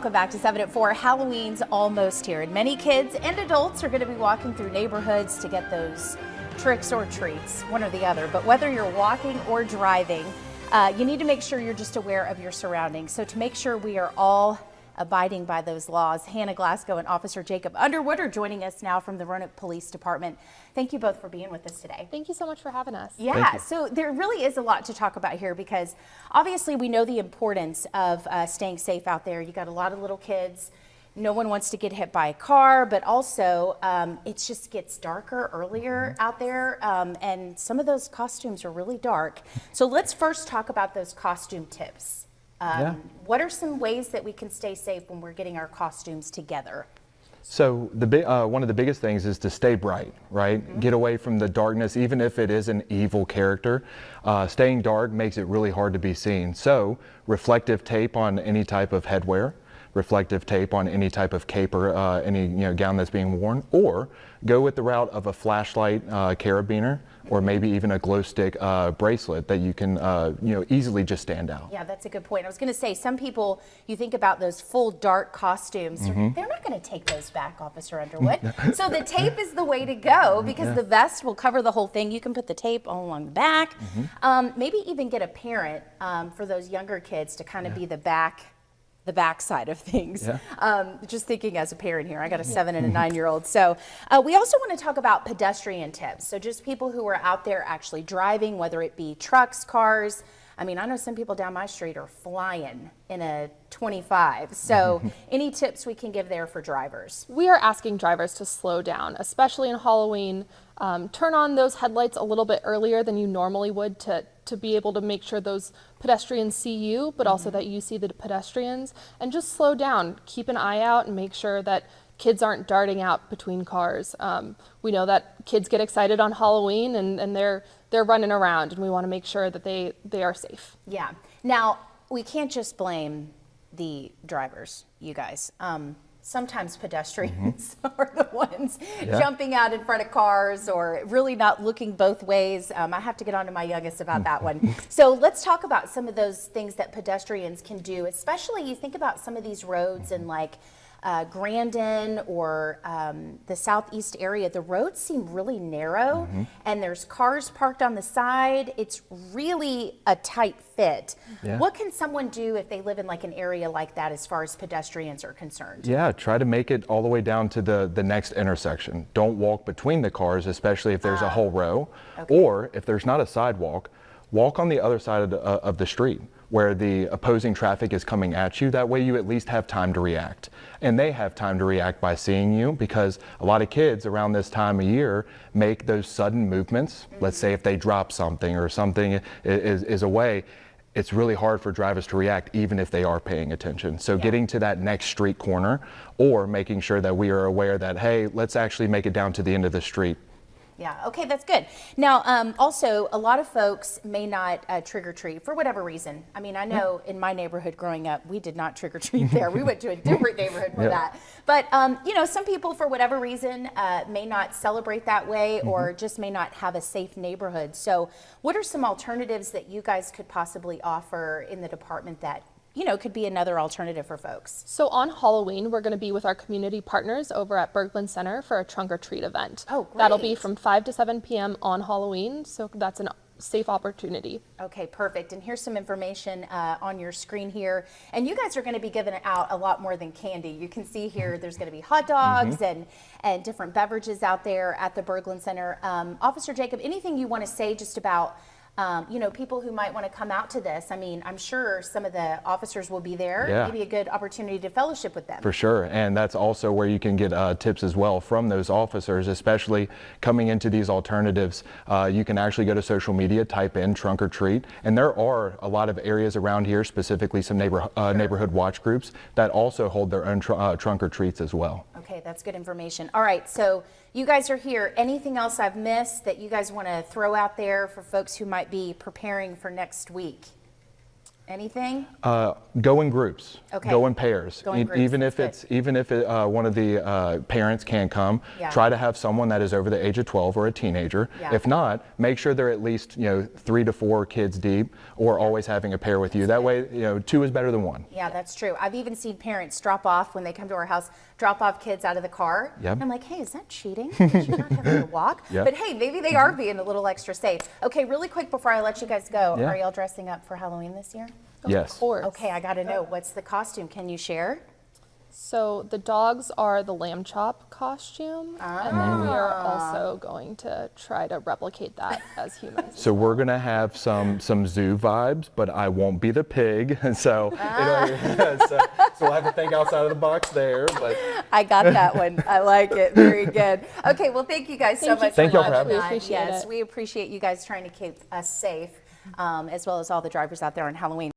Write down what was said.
Welcome back to 7 at 4. Halloween's almost here, and many kids and adults are going to be walking through neighborhoods to get those tricks or treats, one or the other. But whether you're walking or driving, you need to make sure you're just aware of your surroundings. So to make sure we are all abiding by those laws, Hannah Glasgow and Officer Jacob Underwood are joining us now from the Roanoke Police Department. Thank you both for being with us today. Thank you so much for having us. Yeah, so there really is a lot to talk about here because obviously we know the importance of staying safe out there. You got a lot of little kids. No one wants to get hit by a car, but also it just gets darker earlier out there, and some of those costumes are really dark. So let's first talk about those costume tips. What are some ways that we can stay safe when we're getting our costumes together? So one of the biggest things is to stay bright, right? Get away from the darkness, even if it is an evil character. Staying dark makes it really hard to be seen. So reflective tape on any type of headwear, reflective tape on any type of cape or any gown that's being worn, or go with the route of a flashlight carabiner, or maybe even a glow stick bracelet that you can easily just stand out. Yeah, that's a good point. I was going to say, some people, you think about those full dark costumes, they're not going to take those back, Officer Underwood. So the tape is the way to go because the vest will cover the whole thing. You can put the tape all along the back. Maybe even get a parent for those younger kids to kind of be the back side of things. Just thinking as a parent here, I got a 7 and a 9-year-old. So we also want to talk about pedestrian tips. So just people who are out there actually driving, whether it be trucks, cars. I mean, I know some people down my street are flying in a 25. So any tips we can give there for drivers? We are asking drivers to slow down, especially in Halloween. Turn on those headlights a little bit earlier than you normally would to be able to make sure those pedestrians see you, but also that you see the pedestrians, and just slow down. Keep an eye out and make sure that kids aren't darting out between cars. We know that kids get excited on Halloween and they're running around, and we want to make sure that they are safe. Yeah. Now, we can't just blame the drivers, you guys. Sometimes pedestrians are the ones jumping out in front of cars or really not looking both ways. I have to get on to my youngest about that one. So let's talk about some of those things that pedestrians can do, especially you think about some of these roads in like Grandin or the southeast area. The roads seem really narrow and there's cars parked on the side. It's really a tight fit. What can someone do if they live in like an area like that as far as pedestrians are concerned? Yeah, try to make it all the way down to the next intersection. Don't walk between the cars, especially if there's a whole row, or if there's not a sidewalk, walk on the other side of the street where the opposing traffic is coming at you. That way you at least have time to react. And they have time to react by seeing you, because a lot of kids around this time of year make those sudden movements. Let's say if they drop something or something is away, it's really hard for drivers to react even if they are paying attention. So getting to that next street corner, or making sure that we are aware that, hey, let's actually make it down to the end of the street. Yeah, okay, that's good. Now, also, a lot of folks may not trick or treat for whatever reason. I mean, I know in my neighborhood growing up, we did not trick or treat there. We went to a different neighborhood for that. But, some people, for whatever reason, may not celebrate that way or just may not have a safe neighborhood. So what are some alternatives that you guys could possibly offer in the department that could be another alternative for folks? So on Halloween, we're going to be with our community partners over at Berglund Center for a trunk or treat event. Oh, great. That'll be from 5 to 7 p.m. on Halloween, so that's a safe opportunity. Okay, perfect. And here's some information on your screen here. And you guys are going to be giving out a lot more than candy. You can see here there's going to be hot dogs and different beverages out there at the Berglund Center. Officer Jacob, anything you want to say just about people who might want to come out to this? I mean, I'm sure some of the officers will be there. Maybe a good opportunity to fellowship with them. For sure. And that's also where you can get tips as well from those officers, especially coming into these alternatives. You can actually go to social media, type in trunk or treat. And there are a lot of areas around here, specifically some neighborhood watch groups that also hold their own trunk or treats as well. Okay, that's good information. All right, so you guys are here. Anything else I've missed that you guys want to throw out there for folks who might be preparing for next week? Anything? Go in groups. Okay. Go in pairs. Go in groups, Even if that's it's even if one of the parents can't come, Yeah. try to have someone that is over the age of 12 or a teenager. Yeah. If not, make sure they're at least 3 to 4 kids deep, or always having a pair with you. That way, 2 is better than 1. Yeah, that's true. I've even seen parents drop off when they come to our house, drop off kids out of the car. Yep. I'm like, hey, is that cheating? Because you're not having to walk. Yep. But hey, maybe they are being a little extra safe. Okay, really quick before I let you guys go, Yeah. are y'all dressing up for Halloween this year? Yes. Of course. Okay, I got to know, what's the costume? Can you share? So the dogs are the lamb chop costume, and then we are also going to try to replicate that as humans. So we're gonna have some zoo vibes, but I won't be the pig. So, so we'll have to think outside of the box there. But I got that one. I like it. Very good. Okay, well, thank you guys so much Thank for y'all for watching. having us. We appreciate Yes, it. we appreciate you guys trying to keep us safe, as well as all the drivers out there on Halloween.